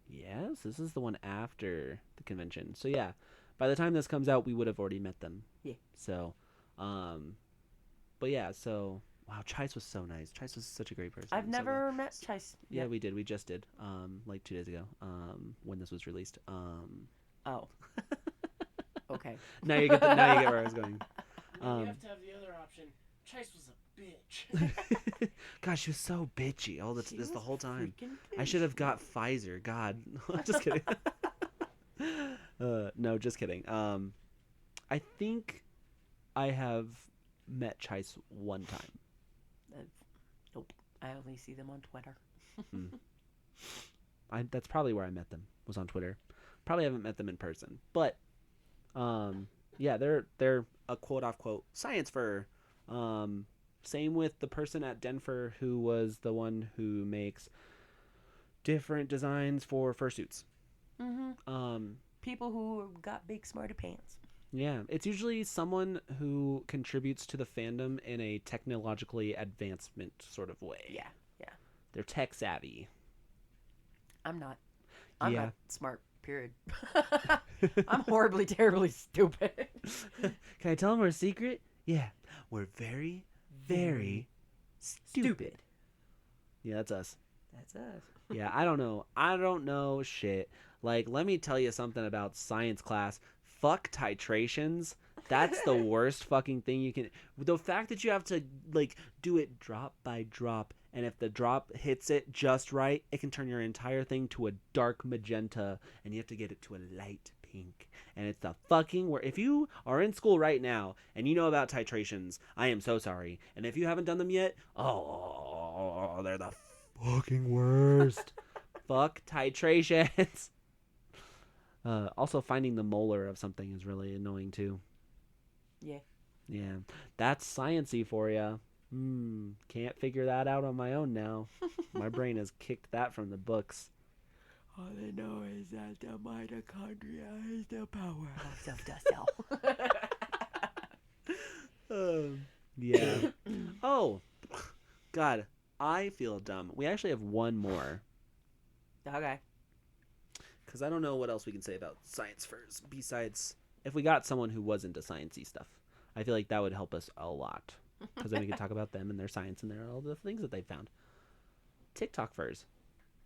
the one after the convention. So yeah, by the time this comes out, we would have already met them. Yeah. So, but yeah, so wow, Chice was so nice. Chice was such a great person. I've I'm so glad. never met Chase. Yeah, yet. we did. We just did. Like 2 days ago. When this was released. Oh. Okay. Now you get where I was going. You have to have the other option. Chase was a bitch. Gosh, she was so bitchy all She the was whole time. freaking I should have got Pfizer. God, just kidding. No, just kidding. I think I have met Chice one time. Nope. I only see them on Twitter. That's probably where I met them. Was on Twitter. Probably haven't met them in person, but yeah, they're a quote unquote science fur. Same with the person at Denver who was the one who makes different designs for fursuits. Mm-hmm. People who got big smarty pants. Yeah, it's usually someone who contributes to the fandom in a technologically advancement sort of way. Yeah. They're tech savvy. I'm not. I'm Yeah. not smart. Period. I'm horribly, terribly stupid. Can I tell them our secret? Yeah, we're very, very stupid. Yeah, that's us. That's us. Yeah, I don't know. I don't know shit. Like, let me tell you something about science class. Fuck titrations. That's the worst fucking thing you can. The fact that you have to, like, do it drop by drop, and if the drop hits it just right, it can turn your entire thing to a dark magenta, and you have to get it to a light pink. And it's the fucking word. If you are in school right now and you know about titrations, I am so sorry. And if you haven't done them yet, oh, they're the fucking worst. Fuck titrations. Also, finding the molar of something is really annoying too. Yeah. Yeah, that's sciencey for you. Can't figure that out on my own now. My brain has kicked that from the books. All I know is that the mitochondria is the powerhouse of the cell. Yeah. Oh, God, I feel dumb. We actually have one more. Okay. Because I don't know what else we can say about science fairs besides if we got someone who was into sciencey stuff. I feel like that would help us a lot. Because then we could talk about them and their science and all the things that they found. TikTok furs.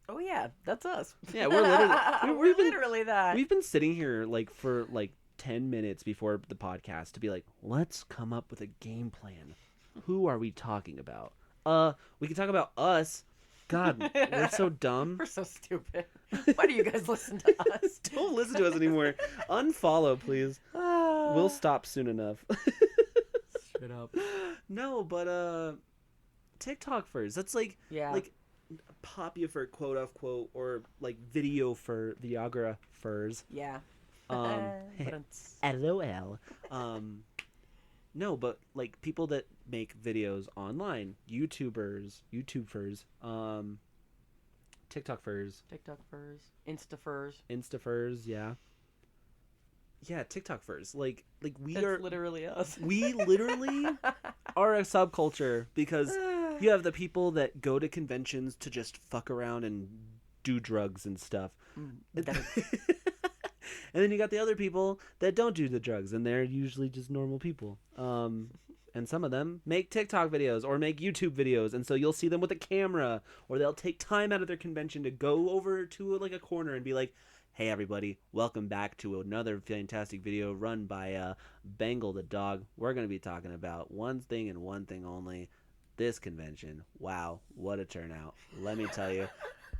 Oh yeah, that's us. Yeah, we're literally we're literally that. We've been sitting here like for like 10 minutes before the podcast to be like, let's come up with a game plan. Who are we talking about? We can talk about us. God, we're so dumb. We're so stupid. Why do you guys listen to us? Don't listen to us anymore. Unfollow, please. We'll stop soon enough. Shut up. No, but TikTok furs. That's like Popia for quote unquote or like video for Viagra furs. Yeah. LOL. No, but like people that make videos online, YouTube furs, TikTok furs, Insta furs, yeah, TikTok furs. Like we That's are literally us. We literally are a subculture because you have the people that go to conventions to just fuck around and do drugs and stuff. And then you got the other people that don't do the drugs, and they're usually just normal people. And some of them make TikTok videos or make YouTube videos, and so you'll see them with a camera, or they'll take time out of their convention to go over to like a corner and be like, "Hey everybody, welcome back to another fantastic video run by Bengal the dog. We're going to be talking about one thing and one thing only, this convention. Wow, what a turnout. Let me tell you,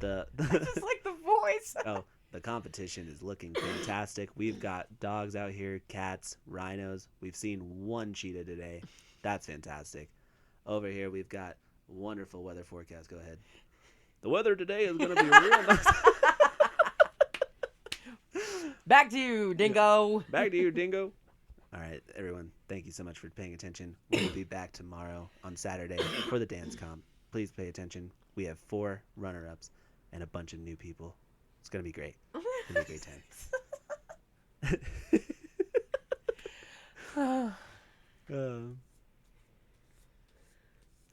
I just like the voice. Oh, the competition is looking fantastic. We've got dogs out here, cats, rhinos. We've seen one cheetah today. That's fantastic. Over here, we've got wonderful weather forecast. Go ahead. The weather today is going to be real nice. Back to you, Dingo. Back to you, Dingo. All right, everyone. Thank you so much for paying attention. We'll be back tomorrow on Saturday for the dance comp. Please pay attention. We have 4 runner-ups and a bunch of new people. It's going to be great. It's going to be a great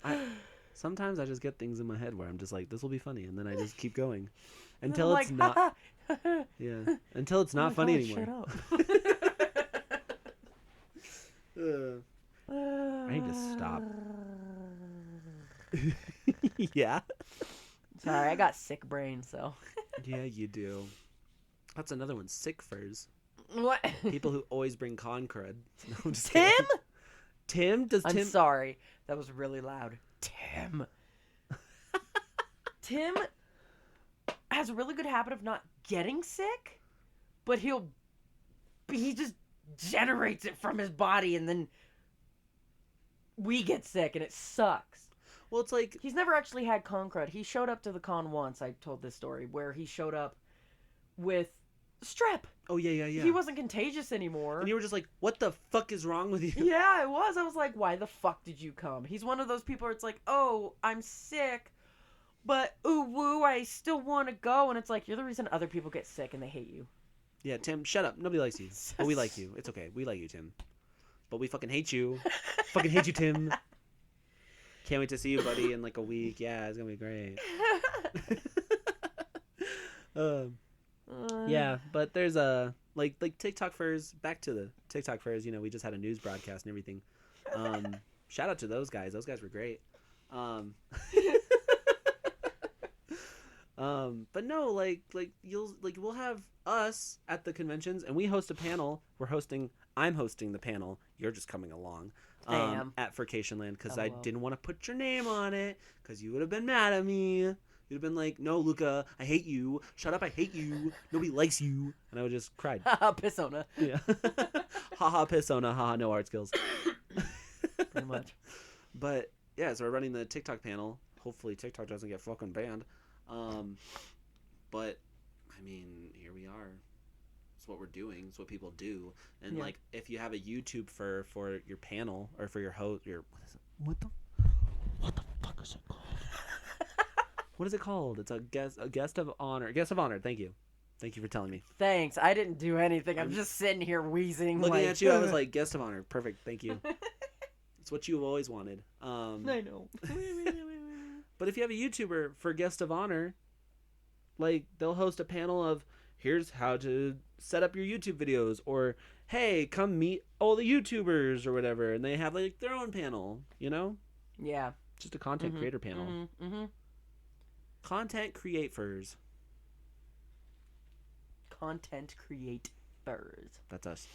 time. Sometimes I just get things in my head where I'm just like, this will be funny, and then I just keep going until it's not. Yeah, until it's not funny anymore. Shut up. I need to stop. Yeah. Sorry, I got sick brain, so. Yeah, you do. That's another one. Sick furs. What? People who always bring con crud. No, I'm just Tim? kidding. Tim? Does Tim? I'm sorry. That was really loud. Tim. Tim has a really good habit of not getting sick, but he just generates it from his body, and then we get sick, and it sucks. Well, it's like... He's never actually had con crud. He showed up to the con once, I told this story, where he showed up with strep. Oh, yeah. He wasn't contagious anymore. And you were just like, what the fuck is wrong with you? Yeah, it was. I was like, why the fuck did you come? He's one of those people where it's like, oh, I'm sick, but ooh woo, I still want to go. And it's like, you're the reason other people get sick and they hate you. Yeah, Tim, shut up. Nobody likes you. But we like you. It's okay. We like you, Tim. But we fucking hate you. Fucking hate you, Tim. Can't wait to see you, buddy, in like a week. Yeah, it's gonna be great. Yeah, but there's like TikTok furs. Back to the TikTok furs. You know, we just had a news broadcast and everything. Shout out to those guys. Those guys were great. But no, like we'll have us at the conventions, and we host a panel. I'm hosting the panel. You're just coming along. At Vacationland because I didn't want to put your name on it because you would have been mad at me. You'd have been like, "No, Luca, I hate you. Shut up, I hate you. Nobody likes you." And I would just cried. Haha, pissona. Yeah. Haha, pissona. Haha, no art skills. Pretty much. But yeah, so we're running the TikTok panel. Hopefully TikTok doesn't get fucking banned. But I mean, here we are. It's what we're doing. It's what people do. And like, if you have a YouTube for your panel or for your host, what the fuck is it called? What is it called? It's a guest of honor. Guest of honor. Thank you for telling me. Thanks. I didn't do anything. I'm just sitting here wheezing. Looking at you, I was like, guest of honor. Perfect. Thank you. It's what you've always wanted. I know. But if you have a YouTuber for guest of honor, like, they'll host a panel of, here's how to set up your YouTube videos, or hey, come meet all the YouTubers or whatever, and they have like their own panel, you know? Yeah. Just a content creator panel. Content creators. Content creators. That's us.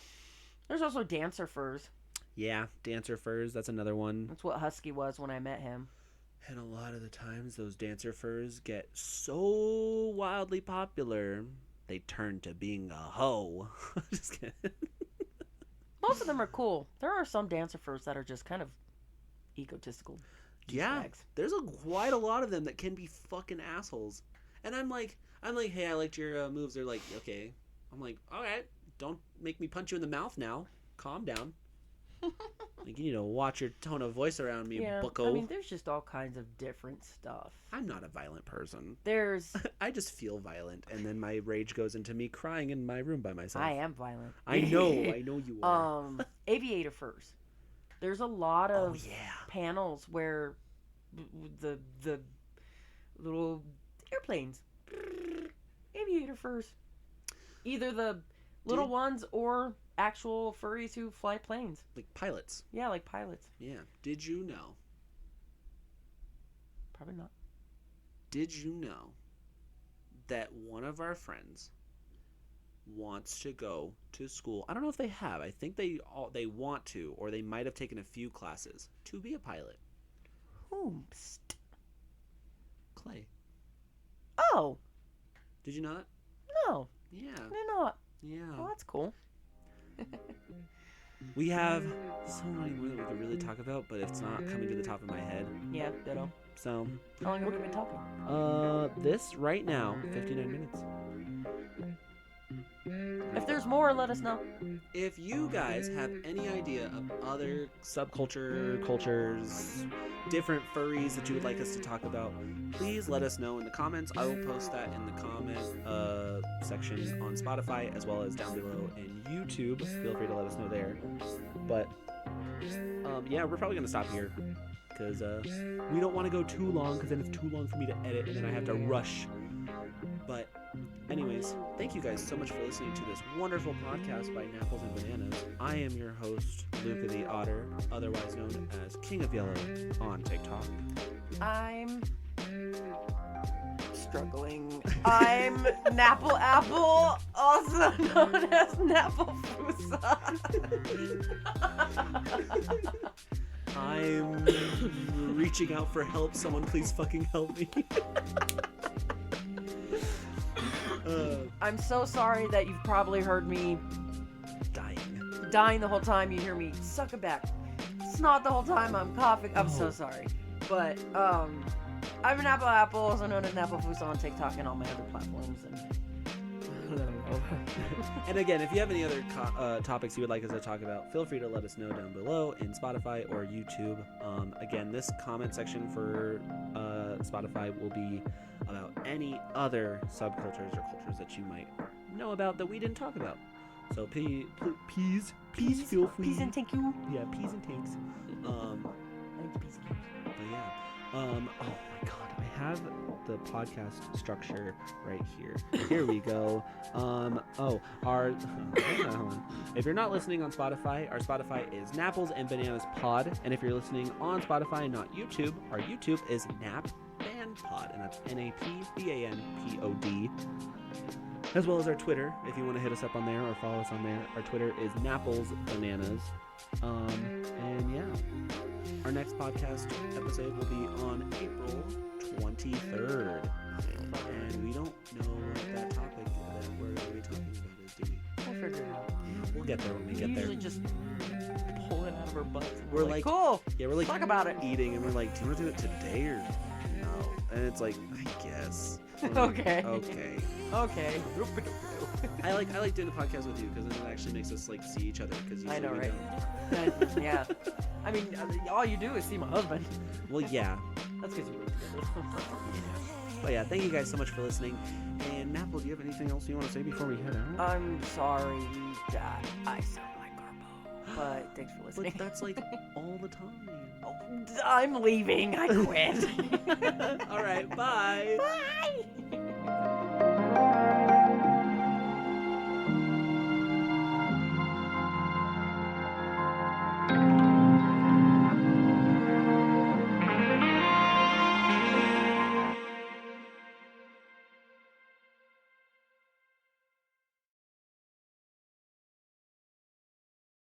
There's also dancer furs. Yeah, dancer furs. That's another one. That's what Husky was when I met him. And a lot of the times those dancer furs get so wildly popular, they turn to being a hoe. Just kidding. Most of them are cool. There are some dancer furs that are just kind of egotistical. Yeah, bags. there's quite a lot of them that can be fucking assholes. And I'm like, hey, I liked your moves. They're like, okay. I'm like, all right, don't make me punch you in the mouth now. Calm down. Like, you need to watch your tone of voice around me, bucko. I mean, there's just all kinds of different stuff. I'm not a violent person. There's... I just feel violent, and then my rage goes into me crying in my room by myself. I am violent. I know you are. Aviator furs. There's a lot of yeah. panels where the little airplanes, aviator furs, either the little ones or actual furries who fly planes. Like pilots. Yeah, like pilots. Yeah. Did you know? Probably not. Did you know that one of our friends wants to go to school? I don't know if they have. I think they want to, or they might have taken a few classes to be a pilot. Whomst. Clay. Oh. Did you know that? No. Yeah. I didn't know it. Yeah. Well, that's cool. We have so many more that we could really talk about, but it's not coming to the top of my head. Yeah, ditto. So. How long have we been talking? This right now, 59 minutes. If there's more, let us know. If you guys have any idea of other cultures, different furries that you would like us to talk about, please let us know in the comments. I will post that in the comment section on Spotify, as well as down below in YouTube. Feel free to let us know there. But yeah, we're probably gonna stop here because we don't want to go too long, because then it's too long for me to edit and then I have to rush. But anyways, thank you guys so much for listening to this wonderful podcast by Napples and Bananas. I am your host, Luca the Otter, otherwise known as King of Yellow on TikTok. I'm struggling. I'm Napple Apple, also known as Napple Fusa. I'm reaching out for help. Someone please fucking help me. I'm so sorry that you've probably heard me dying the whole time. You hear me suck it back, snot the whole time I'm coughing. I'm so sorry. But I'm an Apple, also known as Napple Fusa on TikTok and all my other platforms. And again, if you have any other topics you would like us to talk about, feel free to let us know down below in Spotify or YouTube. Again, this comment section for Spotify will be about any other subcultures or cultures that you might know about that we didn't talk about. So please feel free. Peas and thank you. Yeah, peas and tanks. But yeah. Oh my god, I have the podcast structure right here. Here we go. If you're not listening on Spotify, our Spotify is Napples and Bananas Pod. And if you're listening on Spotify, not YouTube, our YouTube is Napbanpod, and that's Napbanpod. As well as our Twitter, if you want to hit us up on there or follow us on there. Our Twitter is Napples Bananas. And yeah, our next podcast episode will be on April 23rd. And we don't know what that topic that we're going to be talking about is, do we? We'll figure it out. We'll get there when we We get there. usually just pull it out of our butts. And We're like, cool. Yeah, we're like Talk about it. eating, and we're like, do you want to do it today or no? And it's like, I guess. Okay. Okay. Okay. I like doing the podcast with you because then it actually makes us like see each other. Because I know, we right? don't. Yeah. I mean, all you do is see my husband. Well, yeah. That's because you live together. But yeah, thank you guys so much for listening. And Napple, do you have anything else you want to say before we head out? I'm sorry that I sound like Garbo, but thanks for listening. But that's like all the time. I'm leaving. I quit. All right, bye. Bye.